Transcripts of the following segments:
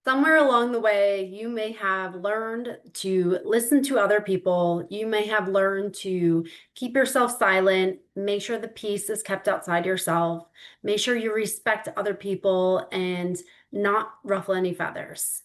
Somewhere along the way, you may have learned to listen to other people. You may have learned to keep yourself silent, make sure the peace is kept outside yourself, make sure you respect other people and not ruffle any feathers.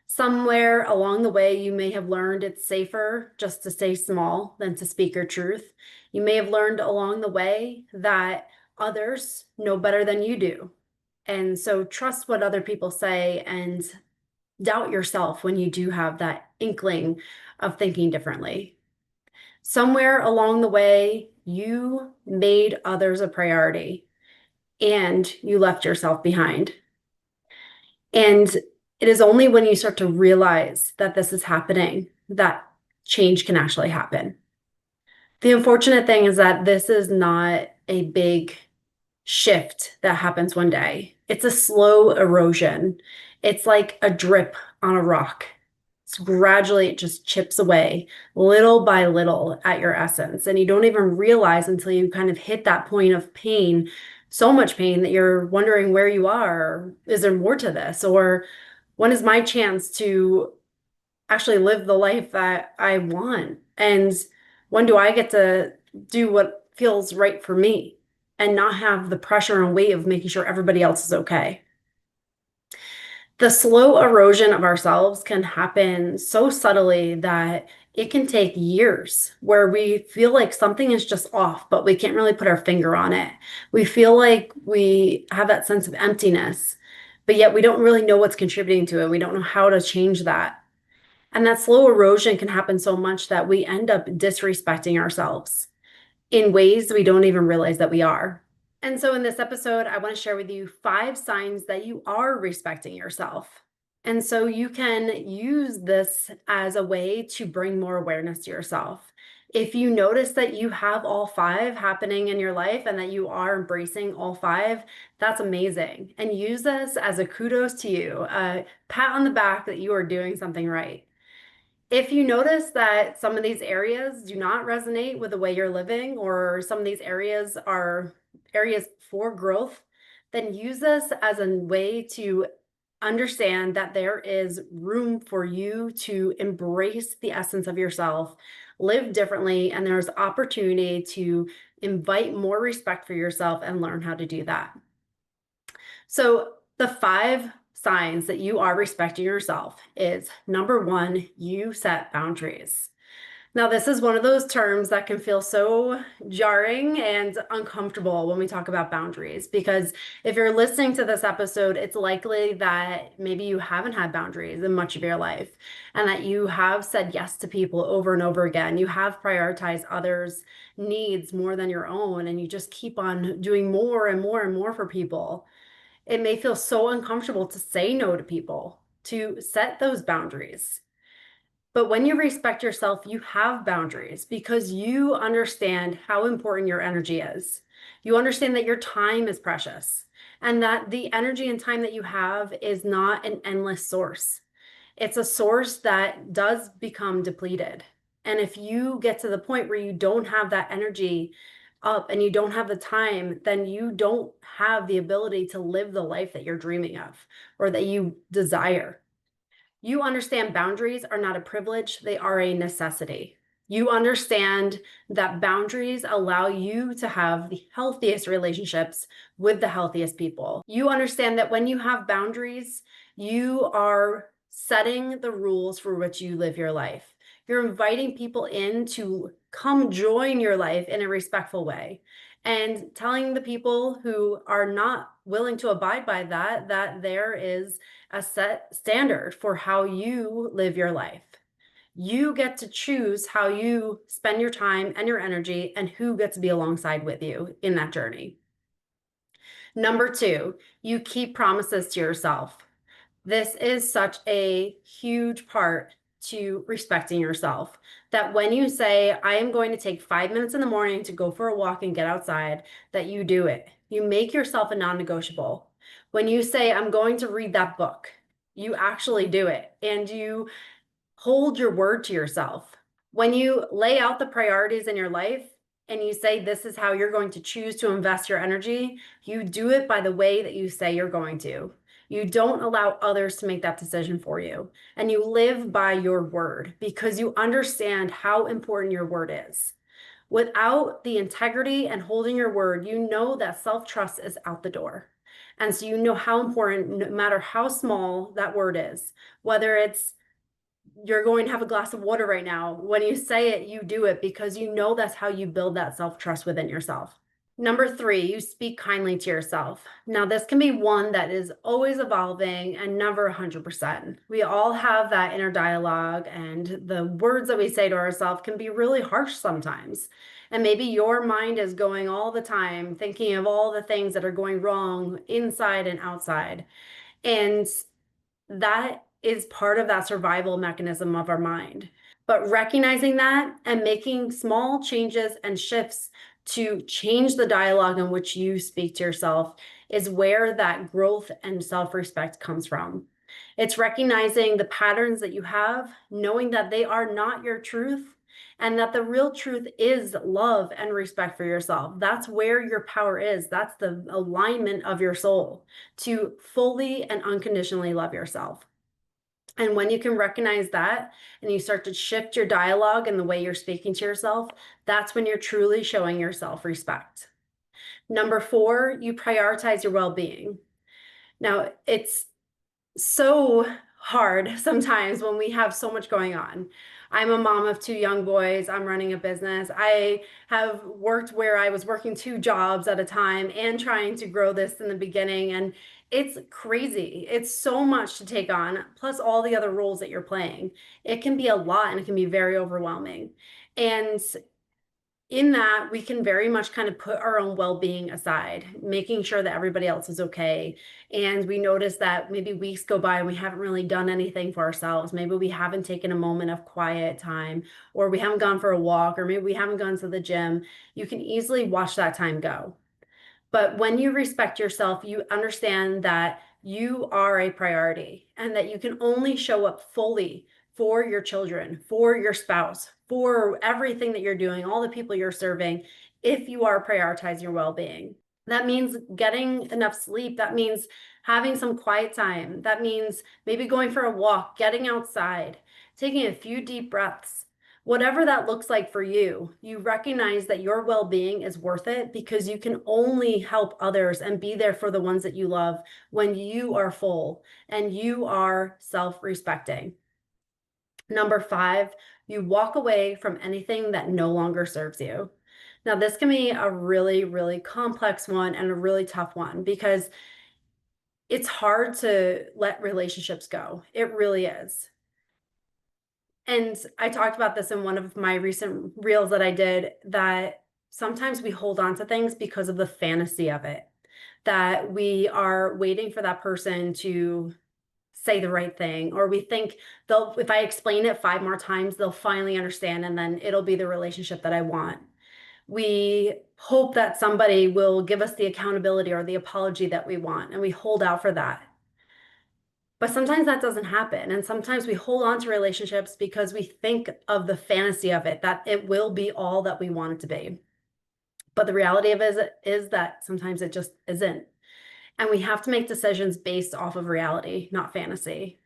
Somewhere along the way, you may have learned it's safer just to stay small than to speak your truth. You may have learned along the way that others know better than you do. And so trust what other people say and doubt yourself when you do have that inkling of thinking differently. Somewhere along the way, you made others a priority and you left yourself behind. And it is only when you start to realize that this is happening that change can actually happen. The unfortunate thing is that this is not a big shift that happens one day. It's a slow erosion. It's like a drip on a rock. It's gradually, it just chips away little by little at your essence. And you don't even realize until you kind of hit that point of pain, so much pain that you're wondering where you are. Is there more to this? Or when is my chance to actually live the life that I want? And when do I get to do what feels right for me and not have the pressure and weight of making sure everybody else is okay? The slow erosion of ourselves can happen so subtly that it can take years where we feel like something is just off, but we can't really put our finger on it. We feel like we have that sense of emptiness, but yet we don't really know what's contributing to it. We don't know how to change that. And that slow erosion can happen so much that we end up disrespecting ourselves in ways we don't even realize that we are. And so in this episode, I want to share with you 5 signs that you are respecting yourself. And so you can use this as a way to bring more awareness to yourself. If you notice that you have all 5 happening in your life and that you are embracing all 5, that's amazing. And use this as a kudos to you, a pat on the back that you are doing something right. If you notice that some of these areas do not resonate with the way you're living, or some of these areas are areas for growth, then use this as a way to understand that there is room for you to embrace the essence of yourself, live differently, and there's opportunity to invite more respect for yourself and learn how to do that. So the 5 signs that you are respecting yourself is number 1, you set boundaries. Now, this is one of those terms that can feel so jarring and uncomfortable when we talk about boundaries, because if you're listening to this episode, it's likely that maybe you haven't had boundaries in much of your life and that you have said yes to people over and over again. You have prioritized others' needs more than your own, and you just keep on doing more and more and more for people. It may feel so uncomfortable to say no to people, to set those boundaries. But when you respect yourself, you have boundaries because you understand how important your energy is. You understand that your time is precious and that the energy and time that you have is not an endless source. It's a source that does become depleted. And if you get to the point where you don't have that energy up and you don't have the time, then you don't have the ability to live the life that you're dreaming of or that you desire. You understand boundaries are not a privilege, they are a necessity. You understand that boundaries allow you to have the healthiest relationships with the healthiest people. You understand that when you have boundaries, you are setting the rules for which you live your life. You're inviting people in to come join your life in a respectful way and telling the people who are not willing to abide by that, that there is a set standard for how you live your life. You get to choose how you spend your time and your energy and who gets to be alongside with you in that journey. Number 2, you keep promises to yourself. This is such a huge part to respecting yourself, that when you say, I am going to take 5 minutes in the morning to go for a walk and get outside, that you do it. You make yourself a non-negotiable. When you say, I'm going to read that book, you actually do it and you hold your word to yourself. When you lay out the priorities in your life and you say, this is how you're going to choose to invest your energy, you do it by the way that you say you're going to. You don't allow others to make that decision for you. And you live by your word because you understand how important your word is. Without the integrity and holding your word, you know that self-trust is out the door. And so you know how important, no matter how small that word is, whether it's you're going to have a glass of water right now, when you say it, you do it because you know that's how you build that self-trust within yourself. Number three, you speak kindly to yourself. Now, this can be one that is always evolving and never 100%. We all have that inner dialogue, and the words that we say to ourselves can be really harsh sometimes. And maybe your mind is going all the time, thinking of all the things that are going wrong inside and outside. And that is part of that survival mechanism of our mind. But recognizing that and making small changes and shifts to change the dialogue in which you speak to yourself is where that growth and self-respect comes from. It's recognizing the patterns that you have, knowing that they are not your truth, and that the real truth is love and respect for yourself. That's where your power is. That's the alignment of your soul to fully and unconditionally love yourself. And when you can recognize that and you start to shift your dialogue and the way you're speaking to yourself, that's when you're truly showing your self-respect. Number four, you prioritize your well-being. Now, it's so hard sometimes when we have so much going on. I'm a mom of two young boys. I'm running a business. I have worked where I was working two jobs at a time and trying to grow this in the beginning. And it's crazy. It's so much to take on, plus all the other roles that you're playing. It can be a lot and it can be very overwhelming. And in that, we can very much kind of put our own well-being aside, making sure that everybody else is okay. And we notice that maybe weeks go by and we haven't really done anything for ourselves. Maybe we haven't taken a moment of quiet time, or we haven't gone for a walk, or maybe we haven't gone to the gym. You can easily watch that time go. But when you respect yourself, you understand that you are a priority and that you can only show up fully for your children, for your spouse, for everything that you're doing, all the people you're serving, if you are prioritizing your well-being. That means getting enough sleep. That means having some quiet time. That means maybe going for a walk, getting outside, taking a few deep breaths. Whatever that looks like for you, you recognize that your well-being is worth it because you can only help others and be there for the ones that you love when you are full and you are self-respecting. Number five, you walk away from anything that no longer serves you. Now, this can be a really, really complex one and a really tough one because it's hard to let relationships go. It really is. And I talked about this in one of my recent reels that I did, that sometimes we hold on to things because of the fantasy of it, that we are waiting for that person to say the right thing, or we think they'll, if I explain it 5 more times, they'll finally understand and then it'll be the relationship that I want. We hope that somebody will give us the accountability or the apology that we want, and we hold out for that. But sometimes that doesn't happen. And sometimes we hold on to relationships because we think of the fantasy of it, that it will be all that we want it to be. But the reality of it is that sometimes it just isn't. And we have to make decisions based off of reality, not fantasy.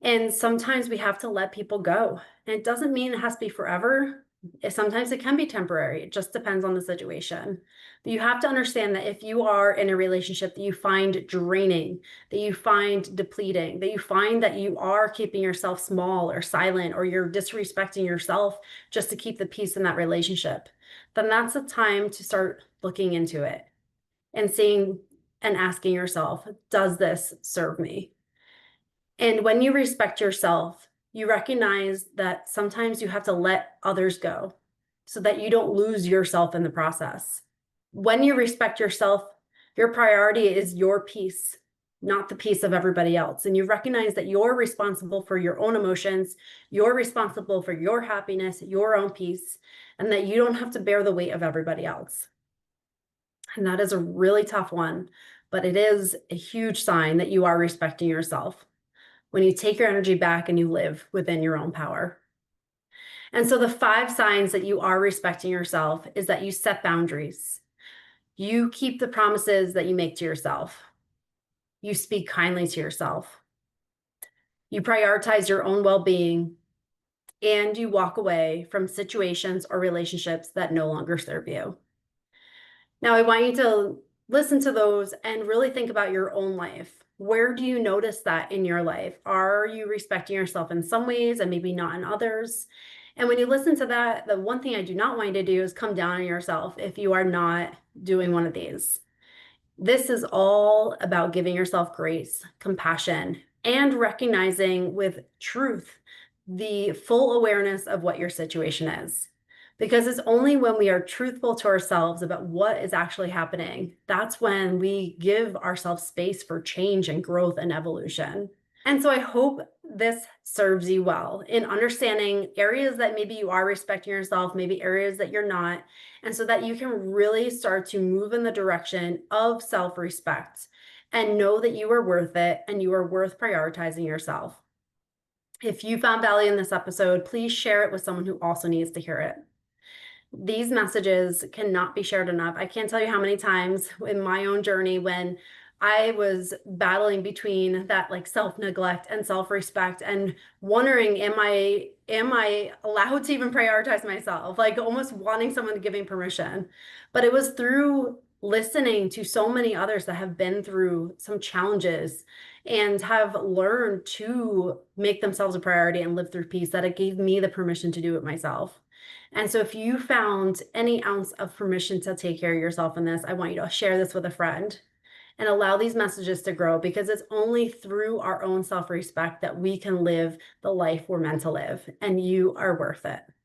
And sometimes we have to let people go. And it doesn't mean it has to be forever. Sometimes it can be temporary. It just depends on the situation. But you have to understand that if you are in a relationship that you find draining, that you find depleting, that you find that you are keeping yourself small or silent, or you're disrespecting yourself just to keep the peace in that relationship, then that's a time to start looking into it and seeing and asking yourself, does this serve me? And when you respect yourself, you recognize that sometimes you have to let others go so that you don't lose yourself in the process. When you respect yourself, your priority is your peace, not the peace of everybody else. And you recognize that you're responsible for your own emotions, you're responsible for your happiness, your own peace, and that you don't have to bear the weight of everybody else. And that is a really tough one, but it is a huge sign that you are respecting yourself when you take your energy back and you live within your own power. And so the 5 signs that you are respecting yourself is that you set boundaries. You keep the promises that you make to yourself. You speak kindly to yourself. You prioritize your own well-being, and you walk away from situations or relationships that no longer serve you. Now, I want you to listen to those and really think about your own life. Where do you notice that in your life? Are you respecting yourself in some ways and maybe not in others? And when you listen to that, the one thing I do not want you to do is come down on yourself if you are not doing one of these. This is all about giving yourself grace, compassion, and recognizing with truth the full awareness of what your situation is. Because it's only when we are truthful to ourselves about what is actually happening, that's when we give ourselves space for change and growth and evolution. And so I hope this serves you well in understanding areas that maybe you are respecting yourself, maybe areas that you're not, and so that you can really start to move in the direction of self-respect and know that you are worth it and you are worth prioritizing yourself. If you found value in this episode, please share it with someone who also needs to hear it. These messages cannot be shared enough. I can't tell you how many times in my own journey when I was battling between that like self-neglect and self-respect and wondering, am I allowed to even prioritize myself? Like almost wanting someone to give me permission. But it was through listening to so many others that have been through some challenges and have learned to make themselves a priority and live through peace that it gave me the permission to do it myself. And so if you found any ounce of permission to take care of yourself in this, I want you to share this with a friend and allow these messages to grow, because it's only through our own self-respect that we can live the life we're meant to live, and you are worth it.